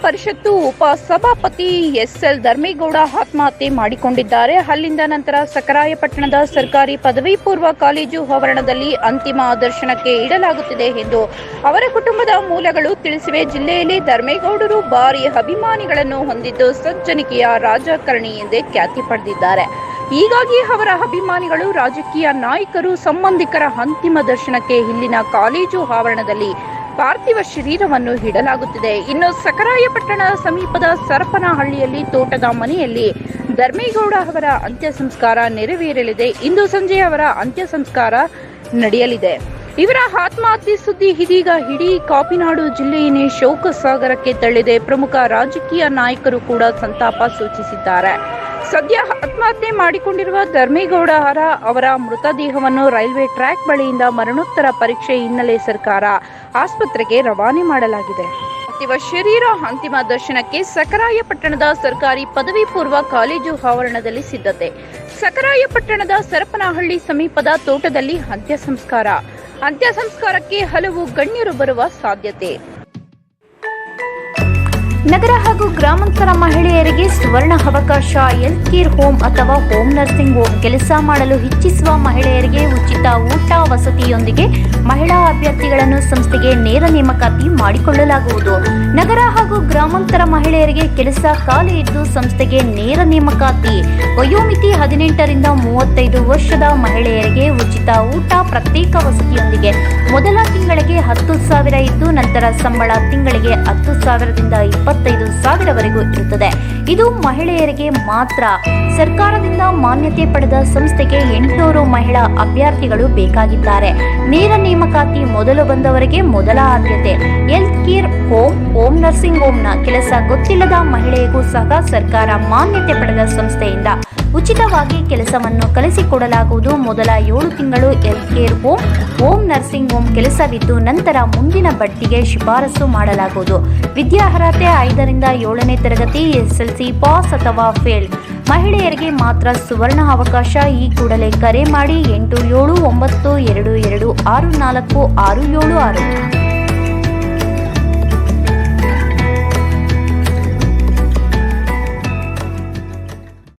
ಪರಿಷತ್ತು ಉಪ ಸಭಾಪತಿ ಎಸ್ಎಲ್ ಧರ್ಮೇಗೌಡ ಆತ್ಮಹತ್ಯೆ ಮಾಡಿಕೊಂಡಿದ್ದಾರೆ. ಅಲ್ಲಿಂದ ನಂತರ ಸಖರಾಯಪಟ್ಟಣದ ಸರ್ಕಾರಿ ಪದವಿ ಪೂರ್ವ ಕಾಲೇಜು ಆವರಣದಲ್ಲಿ ಅಂತಿಮ ದರ್ಶನಕ್ಕೆ ಇಡಲಾಗುತ್ತಿದೆ ಎಂದು ಅವರ ಕುಟುಂಬದ ಮೂಲಗಳು ತಿಳಿಸಿವೆ. ಜಿಲ್ಲೆಯಲ್ಲಿ ಧರ್ಮೇಗೌಡರು ಭಾರಿ ಅಭಿಮಾನಿಗಳನ್ನು ಹೊಂದಿದ್ದು ಸಜ್ಜನಿಕೆಯ ರಾಜಕಾರಣಿ ಎಂದೇ ಖ್ಯಾತಿ ಪಡೆದಿದ್ದಾರೆ. ಹೀಗಾಗಿ ಅವರ ಅಭಿಮಾನಿಗಳು, ರಾಜಕೀಯ ನಾಯಕರು, ಸಂಬಂಧಿಕರ ಅಂತಿಮ ದರ್ಶನಕ್ಕೆ ಇಲ್ಲಿನ ಕಾಲೇಜು ಆವರಣದಲ್ಲಿ ಪಾರ್ಥಿವ ಶರೀರವನ್ನು ಇಡಲಾಗುತ್ತಿದೆ. ಇನ್ನು ಸಖರಾಯಪಟ್ಟಣ ಸಮೀಪದ ಸರಪನಹಳ್ಳಿಯಲ್ಲಿ ತೋಟದ ಮನೆಯಲ್ಲಿ ಧರ್ಮೇಗೌಡ ಅವರ ಅಂತ್ಯ ಸಂಸ್ಕಾರ ನೆರವೇರಲಿದೆ. ಇಂದು ಸಂಜೆ ಅವರ ಅಂತ್ಯ ಸಂಸ್ಕಾರ ನಡೆಯಲಿದೆ. ಇವರ ಆತ್ಮಹತ್ಯೆ ಸುದ್ದಿ ಇದೀಗ ಇಡೀ ಕಾಪಿನಾಡು ಜಿಲ್ಲೆಯನ್ನೇ ಶೋಕ ಸಾಗರಕ್ಕೆ ತಳ್ಳಿದೆ. ಪ್ರಮುಖ ರಾಜಕೀಯ ನಾಯಕರು ಕೂಡ ಸಂತಾಪ ಸೂಚಿಸಿದ್ದಾರೆ. ಸದ್ಯ ಆತ್ಮಹತ್ಯೆ ಮಾಡಿಕೊಂಡಿರುವ ಧರ್ಮೇಗೌಡ ಅವರ ಮೃತದೇಹವನ್ನು ರೈಲ್ವೆ ಟ್ರ್ಯಾಕ್ ಬಳಿಯಿಂದ ಮರಣೋತ್ತರ ಪರೀಕ್ಷೆ ಹಿನ್ನೆಲೆ ಸರ್ಕಾರ ಆಸ್ಪತ್ರೆಗೆ ರವಾನೆ ಮಾಡಲಾಗಿದೆ. ಪಾರ್ಥಿವ ಶರೀರ ಅಂತಿಮ ದರ್ಶನಕ್ಕೆ ಸಖರಾಯಪಟ್ಟಣದ ಸರ್ಕಾರಿ ಪದವಿ ಪೂರ್ವ ಕಾಲೇಜು ಆವರಣದಲ್ಲಿ ಸಿದ್ಧತೆ. ಸಖರಾಯಪಟ್ಟಣದ ಸರಪನಹಳ್ಳಿ ಸಮೀಪದ ತೋಟದಲ್ಲಿ ಅಂತ್ಯ ಸಂಸ್ಕಾರಕ್ಕೆ ಹಲವು ಗಣ್ಯರು ಬರುವ ಸಾಧ್ಯತೆ. ನಗರ ಹಾಗೂ ಗ್ರಾಮಾಂತರ ಮಹಿಳೆಯರಿಗೆ ಸುವರ್ಣ ಅವಕಾಶ. ಹೆಲ್ತ್ ಕೇರ್ ಹೋಮ್ ಅಥವಾ ಹೋಮ್ ನರ್ಸಿಂಗ್ ಹೋಮ್ ಕೆಲಸ ಮಾಡಲು ಇಚ್ಛಿಸುವ ಮಹಿಳೆಯರಿಗೆ ಉಚಿತ ಊಟ ವಸತಿಯೊಂದಿಗೆ ಮಹಿಳಾ ಅಭ್ಯರ್ಥಿಗಳನ್ನು ಸಂಸ್ಥೆಗೆ ನೇರ ನೇಮಕಾತಿ ಮಾಡಿಕೊಳ್ಳಲಾಗುವುದು. ನಗರ ಹಾಗೂ ಗ್ರಾಮಾಂತರ ಮಹಿಳೆಯರಿಗೆ ಕೆಲಸ ಖಾಲಿ ಇದ್ದು ಸಂಸ್ಥೆಗೆ ನೇರ ನೇಮಕಾತಿ. ವಯೋಮಿತಿ 18ರಿಂದ 35 ವರ್ಷದ ಮಹಿಳೆಯರಿಗೆ ಉಚಿತ ಊಟ, ಪ್ರತ್ಯೇಕ ವಸತಿಯೊಂದಿಗೆ ಮೊದಲ ತಿಂಗಳಿಗೆ 10,000 ಇದ್ದು ನಂತರ ಸಂಬಳ ತಿಂಗಳಿಗೆ 10,000ದಿಂದ 25,000ವರೆಗೂ ಇರುತ್ತದೆ. ಇದು ಮಹಿಳೆಯರಿಗೆ ಮಾತ್ರ. ಸರ್ಕಾರದಿಂದ ಮಾನ್ಯತೆ ಪಡೆದ ಸಂಸ್ಥೆಗೆ 800 ಮಹಿಳಾ ಅಭ್ಯರ್ಥಿಗಳು ಬೇಕಾಗಿದ್ದಾರೆ. ನೇರ ನೇಮಕಾತಿ ಮೊದಲು ಬಂದವರಿಗೆ ಮೊದಲ ಆದ್ಯತೆ. ಹೆಲ್ತ್ ಕೇರ್ ಹೋಮ್ ನರ್ಸಿಂಗ್ ಹೋಮ್ನ ಕೆಲಸ ಗೊತ್ತಿಲ್ಲದ ಮಹಿಳೆಗೂ ಸಹ ಸರ್ಕಾರ ಮಾನ್ಯತೆ ಪಡೆದ ಸಂಸ್ಥೆಯಿಂದ ಉಚಿತವಾಗಿ ಕೆಲಸವನ್ನು ಕಲಿಸಿಕೊಡಲಾಗುವುದು. ಮೊದಲ 7 ತಿಂಗಳು health care home nursing home ಕೆಲಸವಿದ್ದು ನಂತರ ಮುಂದಿನ ಬಡ್ತಿಗೆ ಶಿಫಾರಸು ಮಾಡಲಾಗುವುದು. ವಿದ್ಯಾರ್ಹತೆ 5ರಿಂದ 7ನೇ ತರಗತಿ, SSLC ಪಾಸ್ ಅಥವಾ ಫೇಲ್. ಮಹಿಳೆಯರಿಗೆ ಮಾತ್ರ ಸುವರ್ಣ ಅವಕಾಶ. ಈ ಕೂಡಲೇ ಕರೆ ಮಾಡಿ 8792264676.